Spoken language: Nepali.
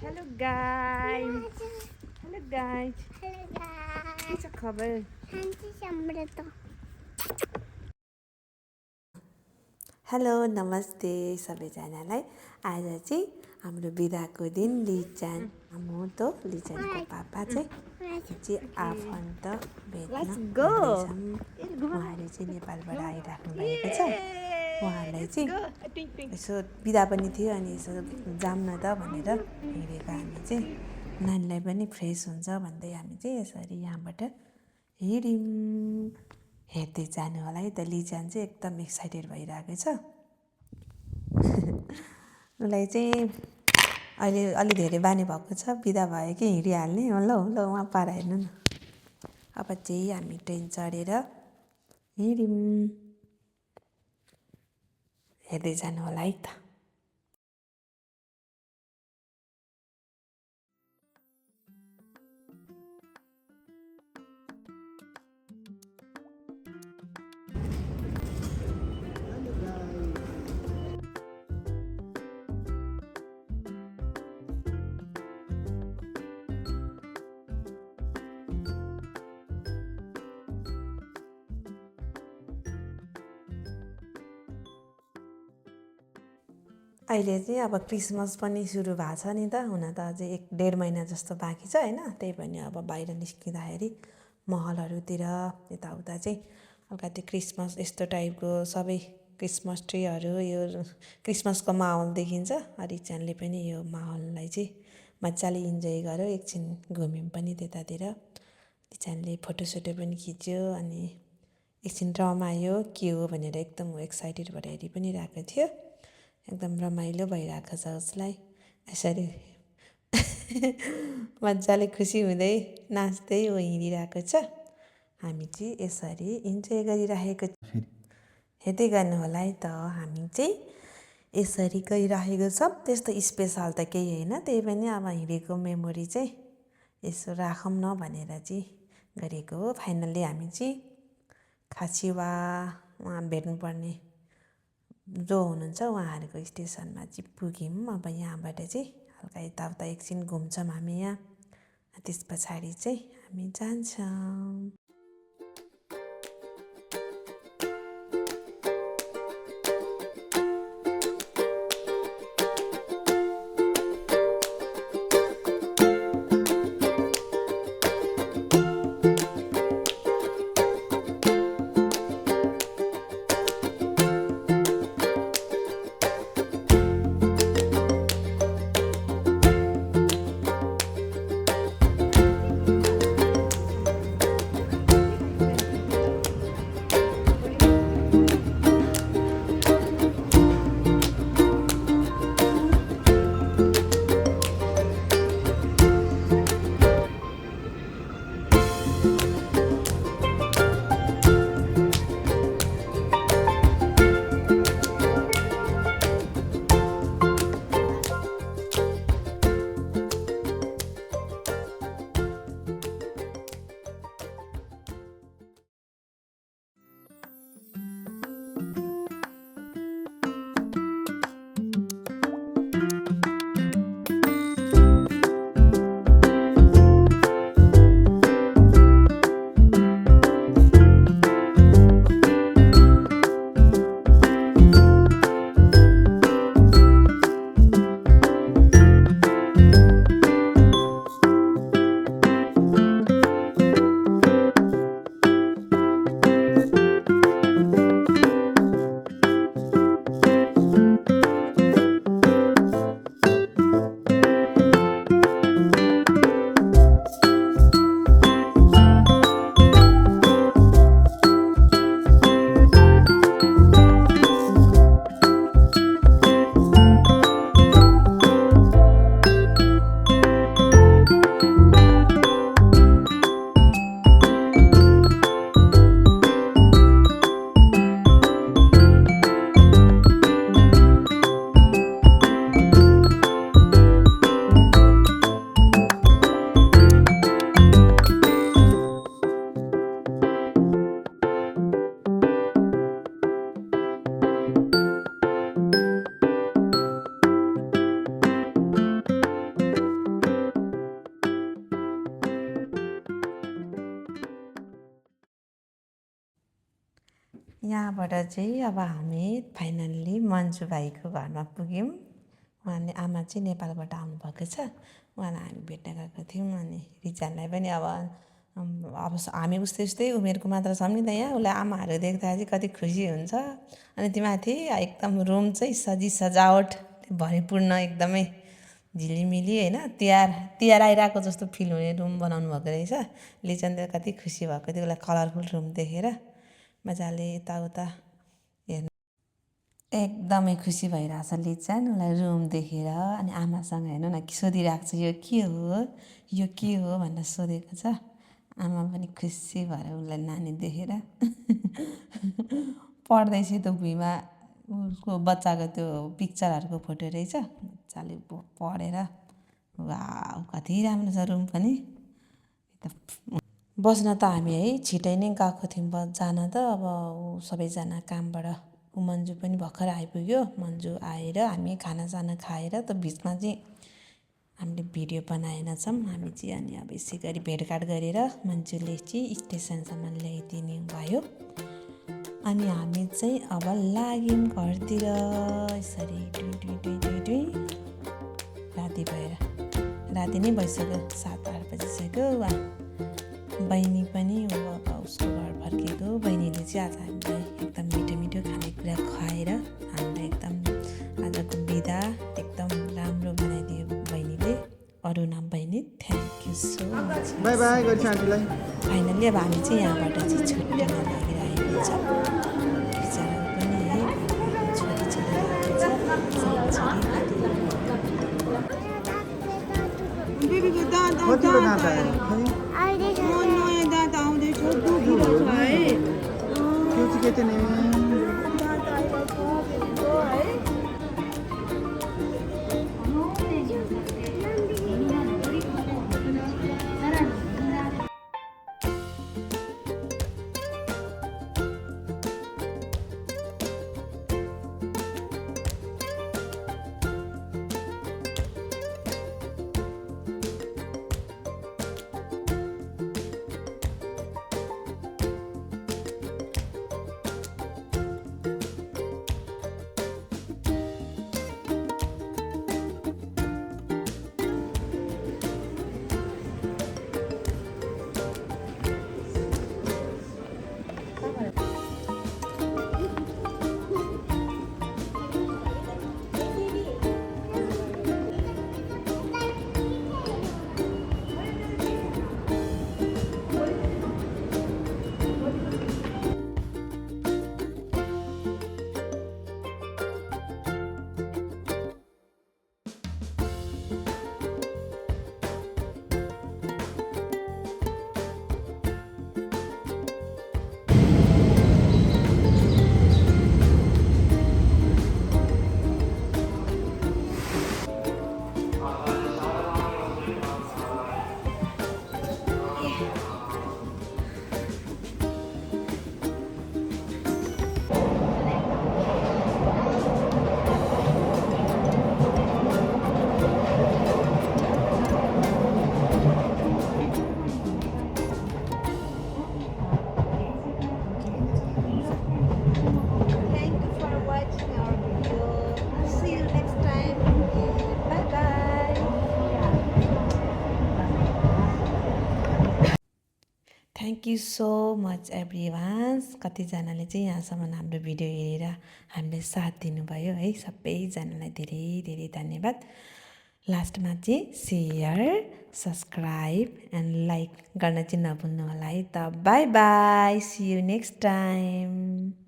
Hello guys. Hello guys. के छ खबर? हेलो नमस्ते सबैजनालाई। आज चाहिँ हाम्रो बिदाको दिन लिचान म त लिचानको पापा चाहिँ आफन्त भेट्न जाँदैछौँ। उहाँहरू चाहिँ नेपालबाट आइराख्नु भएको छ। उहाँहरूलाई चाहिँ यसो बिदा पनि थियो अनि यसो जाऊँ न त भनेर हिँडेको हामी चाहिँ नानीलाई पनि फ्रेस हुन्छ भन्दै हामी चाहिँ यसरी यहाँबाट हिँड्यौँ। हेर्दै जानु होला है त। लिजान चाहिँ एकदम एक्साइटेड भइरहेको छ। उसलाई चाहिँ अहिले अलि धेरै बानी भएको छ। बिदा भयो कि हिँडिहाल्ने। ल उहाँ पारा हेर्नु न। अब चाहिँ हामी ट्रेन चढेर हिँड्यौँ। हेर्दै जानु होला है त। अहिले चाहिँ अब क्रिसमस पनि सुरु भएको छ नि त। हुन त अझै 1.5 महिना जस्तो बाँकी छ होइन। त्यही पनि अब बाहिर निस्किँदाखेरि महलहरूतिर यताउता चाहिँ अलिकति क्रिसमस यस्तो टाइपको सबै क्रिसमस ट्रीहरू यो क्रिसमसको माहौल देखिन्छ। रिचानले पनि यो माहौललाई चाहिँ मजाले इन्जोय गर्यो। एकछिन घुम्यौँ पनि त्यतातिर। रिचानले फोटोसोटो पनि खिच्यो अनि एकछिन रमायो के हो भनेर एकदम एक्साइटेड भएर हेरि पनि रहेको थियो। एकदम रमाइलो भइरहेको छ उसलाई। यसरी मजाले खुसी हुँदै नाच्दै हिँडिरहेको छ। हामी चाहिँ यसरी इन्जोय गरिरहेको छ। हेर्दै गर्नु होला है त। हामी चाहिँ यसरी गइरहेको छ। त्यस्तो स्पेसल त केही होइन। त्यही पनि अब हिँडेको मेमोरी चाहिँ यसो राखौँ न भनेर चाहिँ गरेको हो। फाइनल्ली हामी चाहिँ खाचिवा उहाँ भेट्नुपर्ने जो हुनुहुन्छ उहाँहरूको स्टेसनमा चाहिँ पुग्यौँ। अब यहाँबाट चाहिँ हल्का यताउता एकछिन घुम्छौँ हामी यहाँ। त्यस पछाडि चाहिँ हामी जान्छौँ। यहाँबाट चाहिँ अब हामी फाइनल्ली मन्जु भाइको घरमा पुग्यौँ। उहाँले आमा चाहिँ नेपालबाट आउनुभएको छ, उहाँलाई हामी भेट्न गएको थियौँ। अनि रिचानलाई पनि अब हामी उस्तै उस्तै उमेरको मात्र छौँ नि त यहाँ, उसलाई आमाहरू देख्दा चाहिँ कति खुसी हुन्छ। अनि त्यो माथि एकदम रुम चाहिँ सजावट भरिपूर्ण एकदमै झिलिमिली होइन, तिहार आइरहेको जस्तो फिल हुने रुम बनाउनु भएको रहेछ। लिचन त कति खुसी भएको थियो उसलाई कलरफुल रुम देखेर, मजाले यताउता हेर्नु एकदमै खुसी भइरहेछ लिचन उसलाई रुम देखेर। अनि आमासँग हेर्नु न सोधिरहेको छ यो के हो भनेर सोधेको छ। आमा पनि खुसी भएर उसलाई नानी देखेर पढ्दैछ त्यो भुइँमा उसको बच्चाको त्यो पिक्चरहरूको फोटो रहेछ, मजाले पढेर वाउ कति राम्रो छ रुम पनि। बस्न त हामी है छिटै नै गएको थियौँ जान त, अब सबैजना कामबाट मन्जु पनि भर्खर आइपुग्यो। मन्जु आएर हामी खानासाना खाएर त बिचमा चाहिँ हामीले भिडियो बनाएनछौँ हामी चाहिँ। अनि अब यसै गरी भेटघाट गरेर मन्जुले चाहिँ स्टेसनसम्म ल्याइदिनु भयो। अनि हामी चाहिँ अब लाग्यौँ घरतिर यसरी टुई राति भएर, राति नै भइसक्यो 7-8 बजिसक्यो। बहिनी पनि अब उसको घर फर्केको। बहिनीले चाहिँ आज हामीलाई एकदम मिठो खानेकुरा खुवाएर हामीलाई एकदम आजको बिदा एकदम राम्रो बनाइदियो बहिनीले। अरुणा बहिनी thank you so much. By by गर्छ आन्टीलाई। फाइनल्ली अब हामी चाहिँ यहाँबाट चाहिँ छुट्टिन लागिरहेको छ। बिचरा पनि है छोरी कतिको दाँत आयो नयाँ दाँत आउँदैछ, दुखिरहेको छ है। त्यो चाहिँ के थियो नि दाँत आइरहेको है। Thank you so much everyone. कतिजनाले चाहिँ यहाँसम्म हाम्रो भिडियो हेरेर हामीले साथ दिनुभयो है, सबैजनालाई धेरै धेरै धन्यवाद। लास्टमा चाहिँ सेयर, सब्सक्राइब एन्ड लाइक गर्न चाहिँ नभुल्नु होला है त। Bye bye, see you next time.